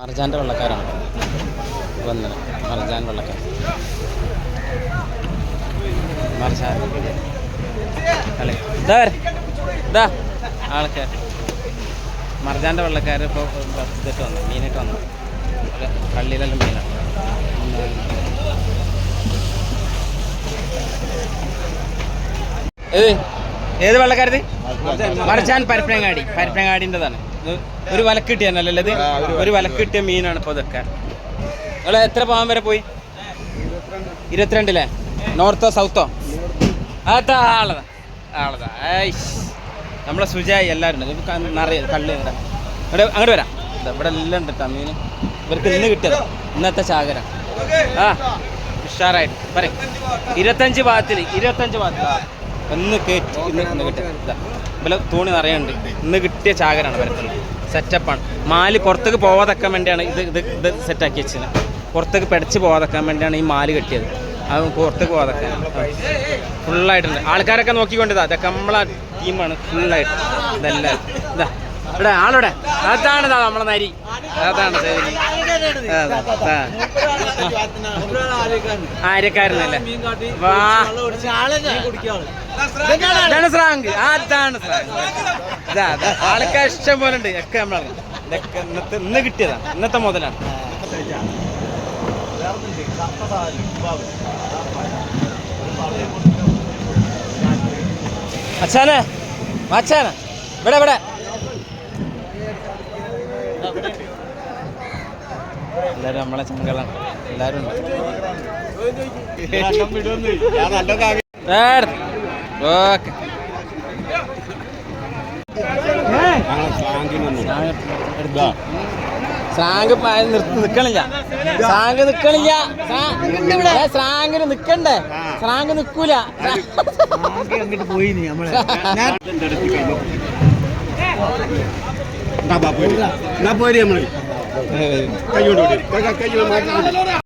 മർജാൻ്റെ വെള്ളക്കാരാണ് വന്നത്. മർജാൻ വെള്ളക്കാർ മർജാൻ അല്ലേ ഇതാ ആൾക്കാർ മർജാൻ്റെ വെള്ളക്കാർ ഇപ്പോൾ ഇതിട്ട് വന്നു, മീനിട്ട് വന്നു. പള്ളിയിലെല്ലാം മീനാണ്. ഏത് വെള്ളക്കാരത്? മർജാൻ പരപ്പനങ്ങാടിൻ്റെതാണ്. ഒരു വിലക്ക് കിട്ടിയാണല്ലോ ഇത്, ഒരു വിലക്ക് കിട്ടിയ മീനാണ് ഇപ്പോൾ ഇതൊക്കെ. നിങ്ങൾ എത്ര പോകാൻ വരെ പോയി? 22 നോർത്തോ സൗത്തോ? അതാ ആളതാ നമ്മളെ സുജായി എല്ലാവരും ഉണ്ട്. നിറയെ കള്ളി അങ്ങോട്ട് വരാം. ഇവിടെ എല്ലാം ഉണ്ട് കേട്ടോ മീൻ. ഇവർക്ക് ഇന്ന് കിട്ടിയത് ഇന്നത്തെ ചാകര. ഉഷാറായിട്ട് പറയും. 25 ഭാഗത്തിൽ ഒന്ന് കയറ്റി ഇന്ന് കിട്ടിയത്. ഇവിടെ തൂണി നിറയുണ്ട്. ഇന്ന് കിട്ടിയ ചാകരാണ് വരത്തുള്ളത്. സെറ്റപ്പാണ്. മാല് പുറത്തേക്ക് പോവാതെക്കാൻ വേണ്ടിയാണ് ഇത് സെറ്റാക്കി വെച്ചത്. പുറത്തേക്ക് പിടച്ച് പോവാതെക്കാൻ വേണ്ടിയാണ് ഈ മാല് കെട്ടിയത്. അത് പുറത്തേക്ക് പോവാതെക്കാൻ ഫുള്ളായിട്ടുണ്ട്. ആൾക്കാരൊക്കെ നോക്കിക്കൊണ്ടിതാ. അതൊക്കെ നമ്മളെ ടീമാണ് ഫുള്ളായിട്ട്. ഇതെല്ലാം ഇതാ ഇവിടെ ആളിവിടെ. അതാണ് നമ്മളെ നരി. അതാണ് ആര്യക്കാരനല്ലേ? ഇതാണ് സ്രാങ്ക്. അതാണ് സ്രാങ്ക്. ആൾക്കാർ ഇഷ്ടം പോലെ ഉണ്ട്. ഒക്കെ നമ്മളാണ് ഇതൊക്കെ ഇന്ന് കിട്ടിയതാണ്. ഇന്നത്തെ മുതലാണ്. അച്ഛാനെ ഇവിടെ എല്ലാരും നമ്മളെ ചങ്കളാണ്. എല്ലാരും ഉണ്ട്. ഓക്കെ സ്രാങ്ക് നിക്കണില്ല. സ്രാങ്കിന് നിക്കണ്ടേ? സ്രാങ്ക് നിക്കൂല. പോയി നമ്മള് കൈ